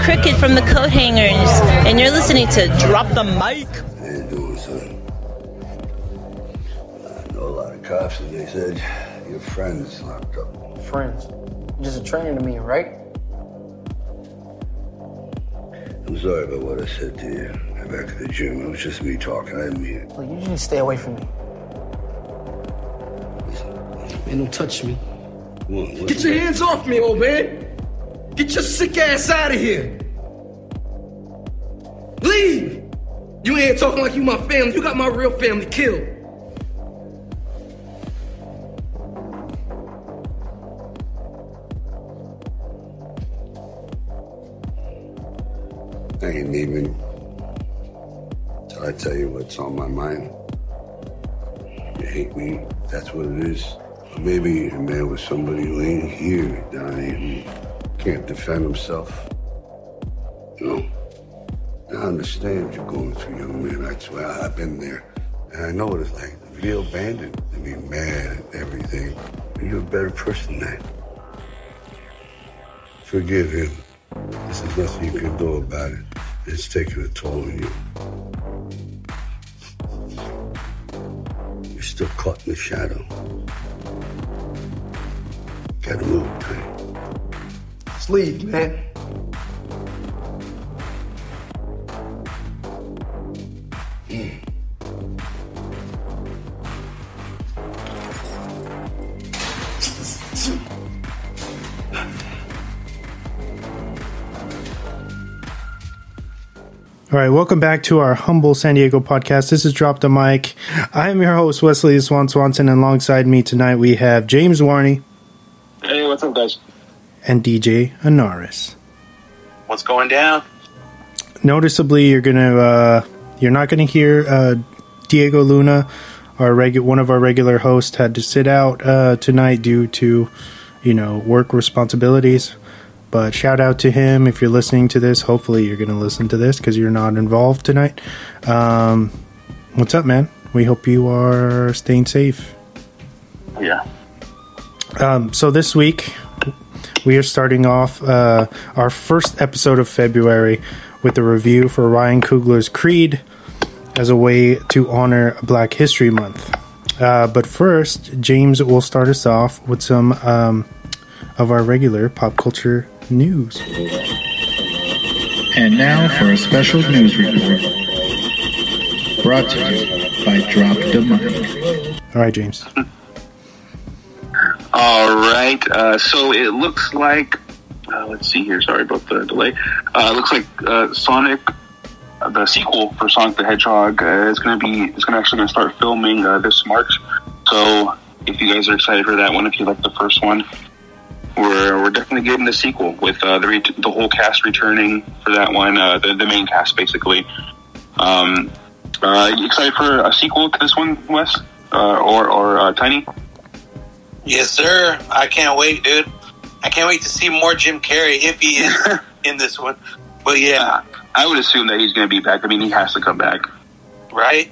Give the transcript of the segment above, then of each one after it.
Cricket from the Coat Hangers, and you're listening to Drop the Mic. How you doing, son? I know a lot of cops, and they said your friend's locked up. Friends? You're just a trainer to me, right? I'm sorry about what I said to you back at the gym. It was just me talking. I didn't mean it. Look, you need to stay away from me. Man, don't touch me. What? Get your hands off me, old man! Get your sick ass out of here! Leave! You ain't talking like you my family. You got my real family killed. I ain't leaving till I tell you what's on my mind. You hate me, that's what it is. Or maybe you're mad with somebody who ain't here, Donnie, who can't defend himself. You know? I understand you're going through, young man. I swear, I've been there. And I know what it's like to feel abandoned, to be mad at everything. But you're a better person than that. Forgive him. This is nothing you can do about it. It's taking a toll on you. You're still caught in the shadow. Gotta move, Tony. Just leave, man. All right, welcome back to our humble San Diego podcast. This is Drop the Mic. I am your host, Wesley Swanson, and alongside me tonight we have James Warney. Hey, what's up, guys? And DJ Onarres. What's going down? Noticeably, you're not gonna hear Diego Luna, one of our regular hosts, had to sit out tonight due to work responsibilities. But shout out to him if you're listening to this. Hopefully you're going to listen to this because you're not involved tonight. What's up, man? We hope you are staying safe. Yeah. So this week, we are starting off our first episode of February with a review for Ryan Coogler's Creed as a way to honor Black History Month. But first, James will start us off with some of our regular pop culture news. And now for a special news report brought to you by Drop the Mic. All right, James. All right. So it looks like, let's see here. Sorry about the delay. It looks like Sonic, the sequel for Sonic the Hedgehog, is going to start filming this March. So if you guys are excited for that one, if you like the first one, we're definitely getting the sequel with the whole cast returning for that one, the main cast basically. You excited for a sequel to this one, Wes, or Tiny? Yes, sir. I can't wait, dude. I can't wait to see more Jim Carrey if he is in this one. But yeah, I would assume that he's going to be back. I mean, he has to come back, right?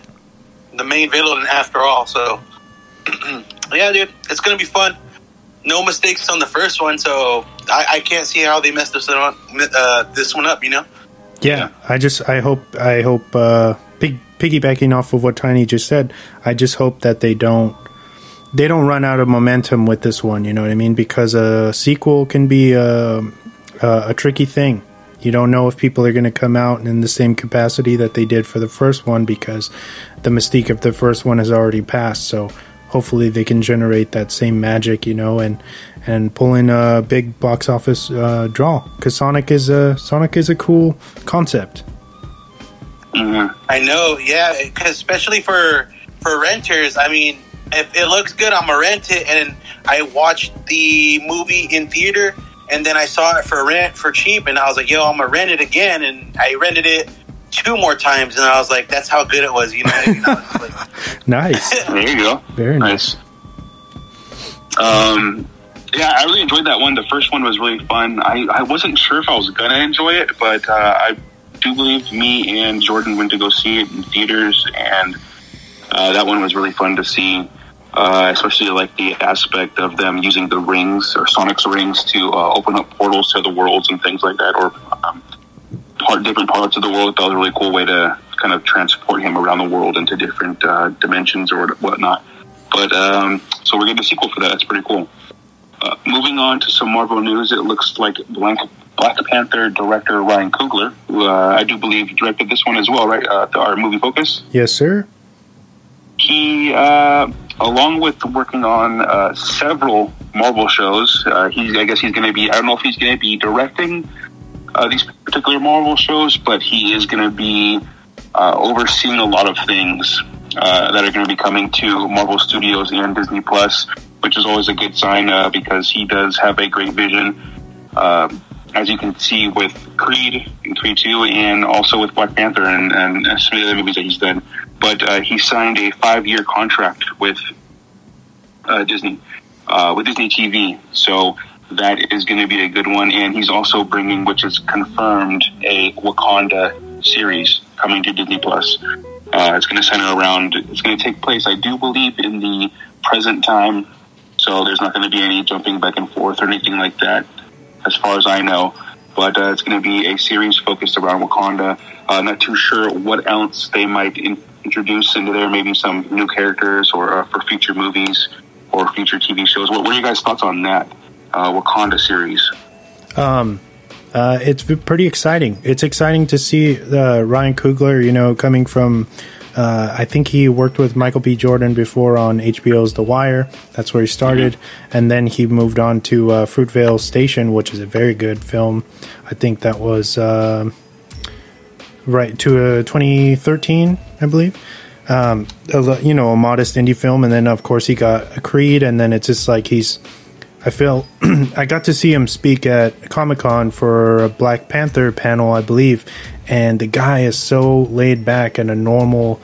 The main villain, after all. So yeah, dude, it's going to be fun. No mistakes on the first one, so I can't see how they messed this one up, Yeah, I hope piggybacking off of what Tiny just said, I just hope that they don't run out of momentum with this one, you know what I mean? Because a sequel can be a tricky thing. You don't know if people are going to come out in the same capacity that they did for the first one because the mystique of the first one has already passed, so hopefully they can generate that same magic, and pull in a big box office draw. Because Sonic is a cool concept. Mm-hmm. I know, yeah. Because especially for renters, I mean, if it looks good, I'm gonna rent it. And I watched the movie in theater, and then I saw it for rent for cheap, and I was like, "Yo, I'm gonna rent it again." And I rented it 2 more times, and I was like, "That's how good it was," Nice. There you go. Very nice. Yeah, I really enjoyed that one. The first one was really fun. I wasn't sure if I was gonna enjoy it, but I do believe me and Jordan went to go see it in theaters, and that one was really fun to see. Especially like the aspect of them using the rings or Sonic's rings to open up portals to the worlds and things like that, or different parts of the world. That was a really cool way to kind of transport him around the world into different dimensions or whatnot. But so we're getting a sequel for that. That's pretty cool. Moving on to some Marvel news, it looks like Black Panther director Ryan Coogler, who I do believe directed this one as well, right? Our movie Focus. Yes, sir. He, along with working on several Marvel shows, I guess he's going to be, I don't know if he's going to be directing these particular Marvel shows, but he is going to be overseeing a lot of things that are going to be coming to Marvel Studios and Disney Plus, which is always a good sign because he does have a great vision. As you can see with Creed and Creed 2 and also with Black Panther and some of the other movies that he's done. But he signed a 5-year contract with Disney TV. So that is going to be a good one. And he's also bringing, which is confirmed, a Wakanda series coming to Disney Plus. It's going to center around, it's going to take place, I do believe, in the present time. So there's not going to be any jumping back and forth or anything like that, as far as I know. But it's going to be a series focused around Wakanda. Not too sure what else they might introduce into there. Maybe some new characters or for future movies or future TV shows. What are you guys' thoughts on that Wakanda series? It's pretty exciting. It's exciting to see Ryan Coogler, coming from... I think he worked with Michael B. Jordan before on HBO's The Wire. That's where he started. Mm-hmm. And then he moved on to Fruitvale Station, which is a very good film. I think that was right to 2013, I believe. A modest indie film. And then, of course, he got a Creed. And then it's just like I feel I got to see him speak at Comic-Con for a Black Panther panel, I believe, and the guy is so laid back and a normal,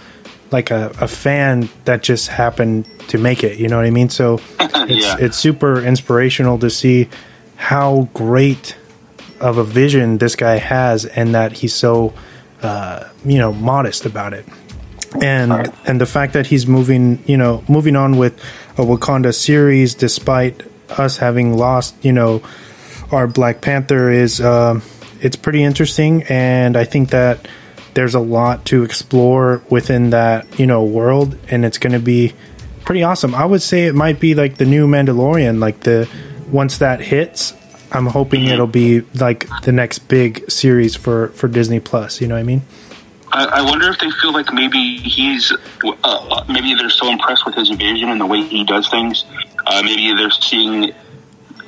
like a fan that just happened to make it, you know what I mean? So it's super inspirational to see how great of a vision this guy has and that he's so, modest about it. And the fact that he's moving on with a Wakanda series despite us having lost, our Black Panther is it's pretty interesting, and I think that there's a lot to explore within that world, and it's going to be pretty awesome. I would say it might be like the new Mandalorian. Like once that hits, I'm hoping it'll be like the next big series for Disney Plus. You know what I mean? I wonder if they feel like maybe he's maybe they're so impressed with his vision and the way he does things. Maybe they're seeing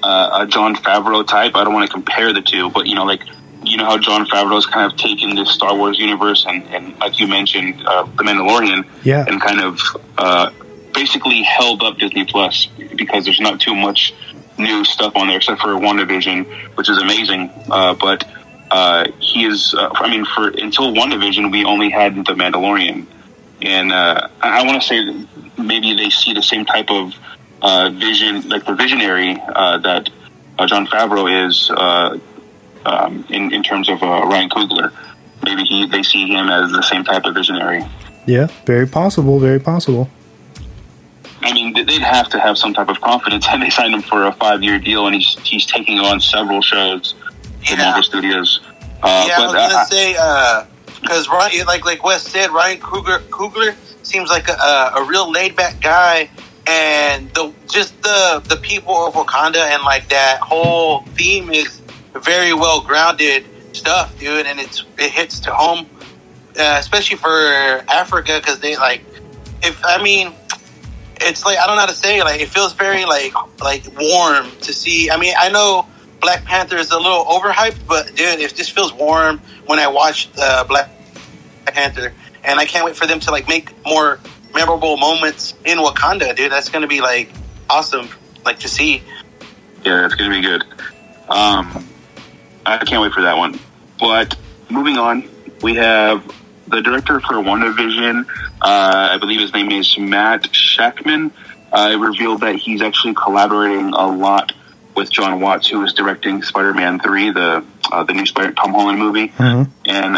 a Jon Favreau type. I don't want to compare the two, but how Jon Favreau's kind of taken this Star Wars universe and like you mentioned, The Mandalorian, and kind of basically held up Disney Plus because there's not too much new stuff on there except for WandaVision, which is amazing. But he is, until WandaVision, we only had The Mandalorian. And I want to say that maybe they see the same type of vision, like the visionary that Jon Favreau is in terms of Ryan Coogler. Maybe they see him as the same type of visionary. Yeah, very possible, very possible. I mean, they'd have to have some type of confidence, and they signed him for a 5-year deal, and he's taking on several shows in Marvel Studios. I was gonna say because Ryan, like Wes said, Ryan Coogler seems like a real laid back guy, and the people of Wakanda and like that whole theme is very well grounded stuff, dude, and it hits to home, especially for Africa because they it's like I don't know how to say it. Like it feels very like warm to see. I mean, I know Black Panther is a little overhyped, but dude, it just feels warm when I watch Black Panther, and I can't wait for them to like make more memorable moments in Wakanda, dude. That's gonna be like awesome, like to see. Yeah, it's gonna be good. I can't wait for that one. But moving on, we have the director for WandaVision. I believe his name is Matt Shakman. Revealed that he's actually collaborating a lot with John Watts, who is directing Spider-Man 3, the new Tom Holland movie. Mm-hmm. And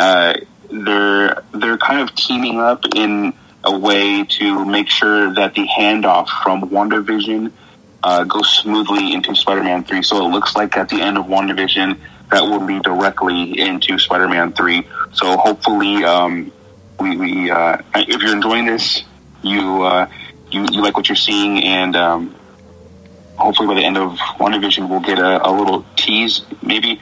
they're kind of teaming up in a way to make sure that the handoff from WandaVision goes smoothly into Spider-Man 3. So it looks like at the end of WandaVision, that will lead directly into Spider-Man 3. So hopefully, if you're enjoying this, you like what you're seeing, and hopefully by the end of WandaVision, we'll get a little tease, maybe,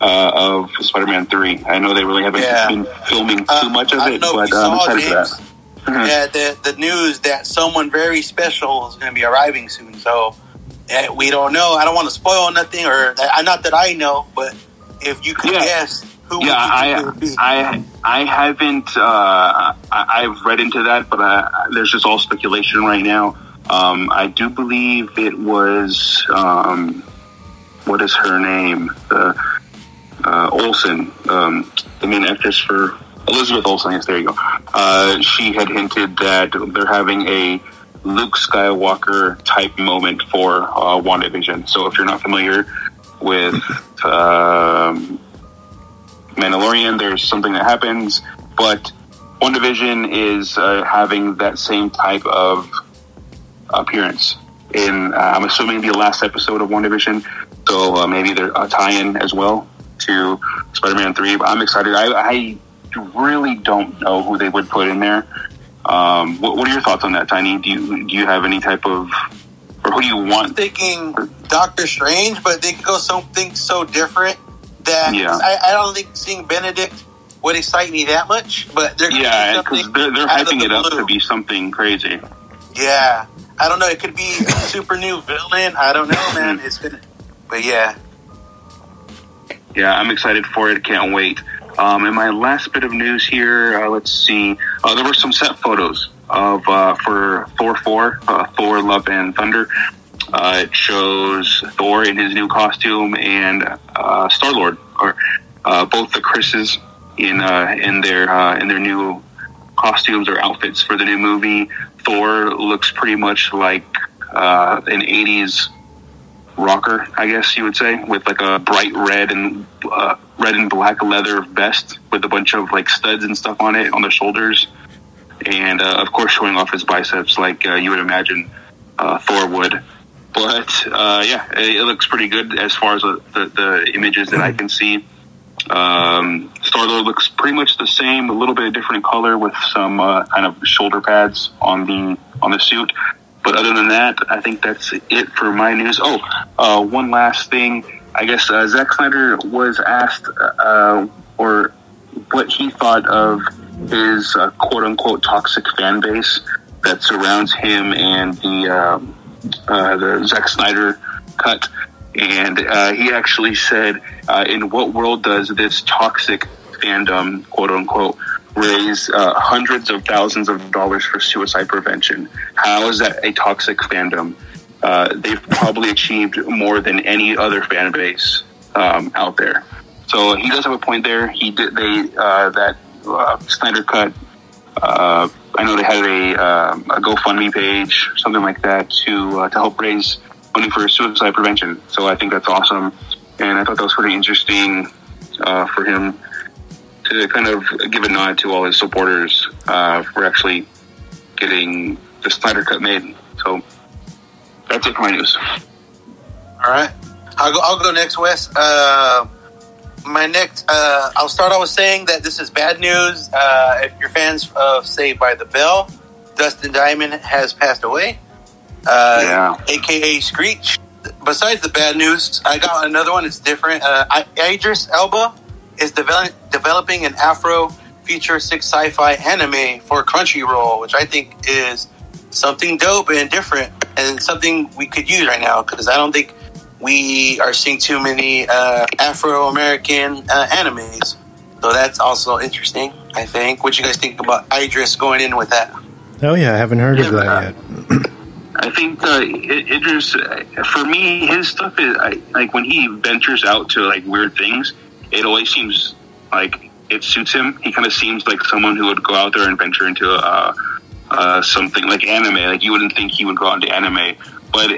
of Spider-Man 3. I know they really haven't been filming too much of it, but I'm excited for that. Yeah, the news that someone very special is going to be arriving soon. So we don't know. I don't want to spoil nothing, or not that I know, but if you could guess, who would you think it would be? I haven't. I've read into that, but there's just all speculation right now. I do believe it was what is her name? Olsen, the main actress for Elizabeth Olsen. Yes, there you go. She had hinted that they're having a Luke Skywalker type moment for WandaVision. So if you're not familiar with Mandalorian, there's something that happens, but WandaVision is having that same type of appearance in, I'm assuming, the last episode of WandaVision. So maybe they're a tie-in as well to Spider-Man 3. But I'm excited. I really don't know who they would put in there. What are your thoughts on that, Tiny? Do you have any type of, or who do you want? I'm thinking Doctor Strange, but they could go something so different that I don't think seeing Benedict would excite me that much. But they're because they're hyping it up to be something crazy. Yeah, I don't know. It could be a super new villain. I don't know, man. It's gonna, but yeah, I'm excited for it. Can't wait. And my last bit of news here, let's see. There were some set photos of for Thor 4, Thor: Love and Thunder. It shows Thor in his new costume and Star-Lord, or both the Chris's in their new costumes or outfits for the new movie. Thor looks pretty much like an 80s rocker, I guess you would say, with like a bright red and black leather vest with a bunch of like studs and stuff on it on the shoulders, and of course showing off his biceps like you would imagine Thor would. But it looks pretty good as far as the images that I can see. Star-Lord looks pretty much the same, a little bit of different color with some kind of shoulder pads on the suit. But other than that, I think that's it for my news. One last thing. I guess Zack Snyder was asked or what he thought of his quote-unquote toxic fan base that surrounds him and the Zack Snyder cut. And he actually said, in what world does this toxic fandom, quote-unquote, raise hundreds of thousands of dollars for suicide prevention? How is that a toxic fandom? They've probably achieved more than any other fan base out there. So he does have a point there. That Snyder Cut, I know they had a GoFundMe page, something like that, to help raise money for suicide prevention. So I think that's awesome. And I thought that was pretty interesting for him to kind of give a nod to all his supporters for actually getting the Snyder Cut made. So that's it for my news. All right, I'll go next, Wes. My next, I'll start out with saying that this is bad news. If you're fans of Saved by the Bell, Dustin Diamond has passed away, aka Screech. Besides the bad news, I got another one. It's different. Idris Elba is developing an Afro future sci-fi anime for Crunchyroll, which I think is something dope and different and something we could use right now, because I don't think we are seeing too many Afro-American animes. So that's also interesting, I think. What do you guys think about Idris going in with that? Oh, yeah, I haven't heard of that yet. I think Idris, for me, his stuff is, like, when he ventures out to, like, weird things, it always seems like it suits him. He kind of seems like someone who would go out there and venture into something like anime. Like, you wouldn't think he would go into anime. But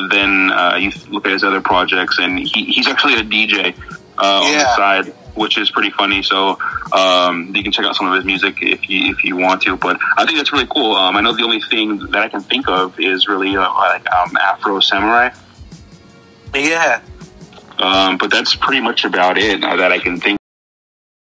then you look at his other projects, and he's actually a DJ on the side, which is pretty funny. So you can check out some of his music if you want to. But I think that's really cool. I know the only thing that I can think of is really Afro Samurai. Yeah. But that's pretty much about it that I can think